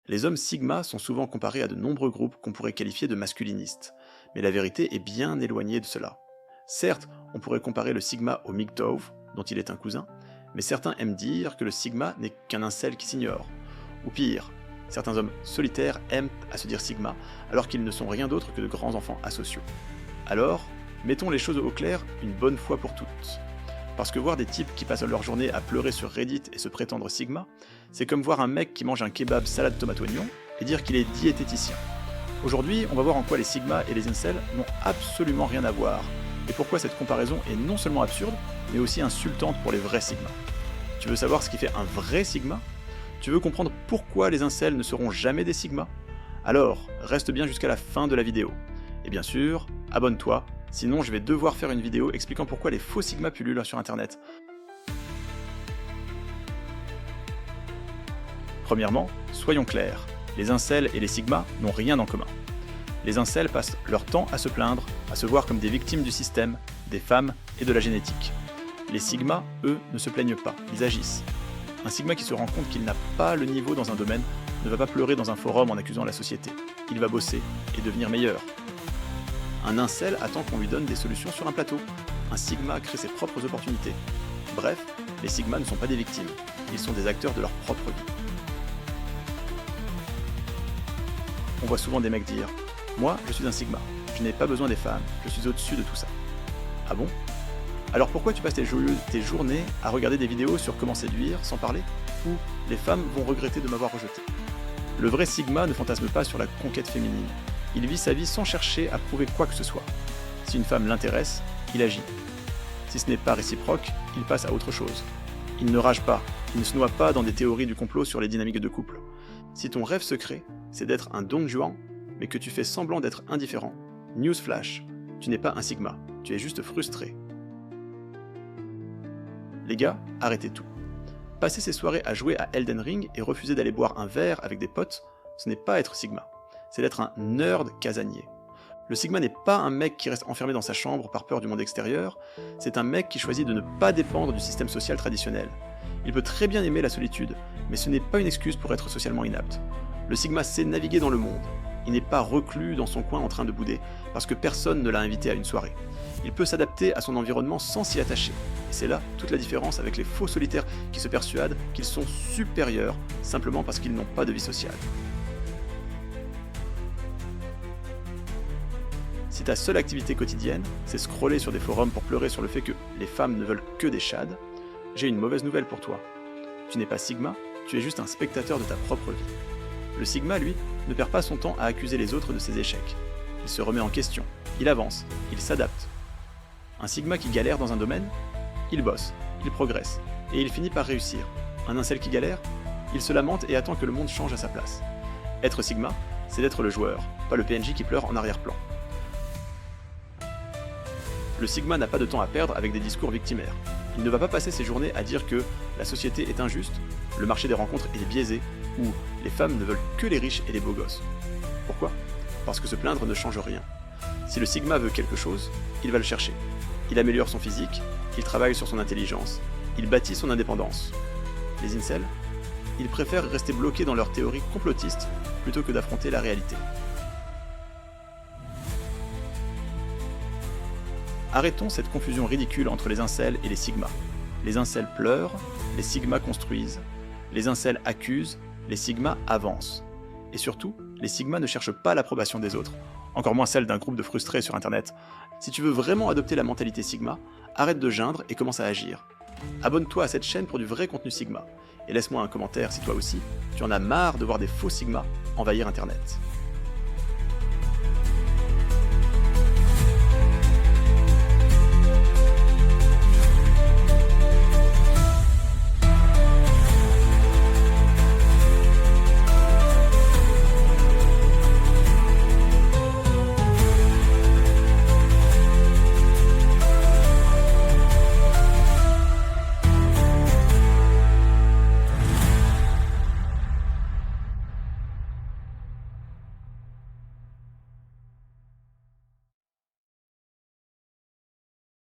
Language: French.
Les hommes Sigma sont souvent comparés à de nombreux groupes qu'on pourrait qualifier de masculinistes, mais la vérité est bien éloignée de cela. Certes, on pourrait comparer le Sigma au MGTOW, dont il est un cousin, mais certains aiment dire que le Sigma n'est qu'un incel qui s'ignore. Ou pire, certains hommes solitaires aiment à se dire Sigma, alors qu'ils ne sont rien d'autre que de grands enfants asociaux. Alors, mettons les choses au clair une bonne fois pour toutes. Parce que voir des types qui passent leur journée à pleurer sur Reddit et se prétendre Sigma, c'est comme voir un mec qui mange un kebab salade tomate oignon et dire qu'il est diététicien. Aujourd'hui, on va voir en quoi les Sigma et les incels n'ont absolument rien à voir, et pourquoi cette comparaison est non seulement absurde, mais aussi insultante pour les vrais Sigma. Tu veux savoir ce qui fait un vrai Sigma ? Tu veux comprendre pourquoi les incels ne seront jamais des Sigma ? Alors, reste bien jusqu'à la fin de la vidéo. Et bien sûr, abonne-toi, sinon je vais devoir faire une vidéo expliquant pourquoi les faux Sigma pullulent sur internet. Premièrement, soyons clairs, les incels et les Sigma n'ont rien en commun. Les incels passent leur temps à se plaindre, à se voir comme des victimes du système, des femmes et de la génétique. Les Sigma, eux, ne se plaignent pas, ils agissent. Un Sigma qui se rend compte qu'il n'a pas le niveau dans un domaine ne va pas pleurer dans un forum en accusant la société. Il va bosser et devenir meilleur. Un incel attend qu'on lui donne des solutions sur un plateau. Un Sigma crée ses propres opportunités. Bref, les Sigma ne sont pas des victimes, ils sont des acteurs de leur propre vie. On voit souvent des mecs dire « Moi, je suis un Sigma, je n'ai pas besoin des femmes, je suis au-dessus de tout ça. » Ah bon ? Alors pourquoi tu passes tes journées à regarder des vidéos sur comment séduire, sans parler, ou « Les femmes vont regretter de m'avoir rejeté ». Le vrai Sigma ne fantasme pas sur la conquête féminine. Il vit sa vie sans chercher à prouver quoi que ce soit. Si une femme l'intéresse, il agit. Si ce n'est pas réciproque, il passe à autre chose. Il ne rage pas, il ne se noie pas dans des théories du complot sur les dynamiques de couple. Si ton rêve secret, c'est d'être un Don Juan, mais que tu fais semblant d'être indifférent, newsflash, tu n'es pas un Sigma, tu es juste frustré. Les gars, arrêtez tout. Passer ses soirées à jouer à Elden Ring et refuser d'aller boire un verre avec des potes, ce n'est pas être Sigma, c'est d'être un nerd casanier. Le Sigma n'est pas un mec qui reste enfermé dans sa chambre par peur du monde extérieur, c'est un mec qui choisit de ne pas dépendre du système social traditionnel. Il peut très bien aimer la solitude, mais ce n'est pas une excuse pour être socialement inapte. Le Sigma sait naviguer dans le monde. Il n'est pas reclus dans son coin en train de bouder, parce que personne ne l'a invité à une soirée. Il peut s'adapter à son environnement sans s'y attacher. Et c'est là toute la différence avec les faux solitaires qui se persuadent qu'ils sont supérieurs, simplement parce qu'ils n'ont pas de vie sociale. Si ta seule activité quotidienne, c'est scroller sur des forums pour pleurer sur le fait que les femmes ne veulent que des chads, j'ai une mauvaise nouvelle pour toi. Tu n'es pas Sigma, tu es juste un spectateur de ta propre vie. Le Sigma, lui, ne perd pas son temps à accuser les autres de ses échecs. Il se remet en question, il avance, il s'adapte. Un Sigma qui galère dans un domaine, il bosse, il progresse, et il finit par réussir. Un incel qui galère, il se lamente et attend que le monde change à sa place. Être Sigma, c'est d'être le joueur, pas le PNJ qui pleure en arrière-plan. Le Sigma n'a pas de temps à perdre avec des discours victimaires. Il ne va pas passer ses journées à dire que la société est injuste, le marché des rencontres est biaisé, ou les femmes ne veulent que les riches et les beaux gosses. Pourquoi ? Parce que se plaindre ne change rien. Si le Sigma veut quelque chose, il va le chercher. Il améliore son physique, il travaille sur son intelligence, il bâtit son indépendance. Les incels, ils préfèrent rester bloqués dans leurs théories complotistes plutôt que d'affronter la réalité. Arrêtons cette confusion ridicule entre les incels et les Sigma. Les incels pleurent, les Sigma construisent. Les incels accusent, les Sigma avancent. Et surtout, les Sigma ne cherchent pas l'approbation des autres, encore moins celle d'un groupe de frustrés sur internet. Si tu veux vraiment adopter la mentalité Sigma, arrête de geindre et commence à agir. Abonne-toi à cette chaîne pour du vrai contenu Sigma, et laisse-moi un commentaire si toi aussi, tu en as marre de voir des faux Sigma envahir internet.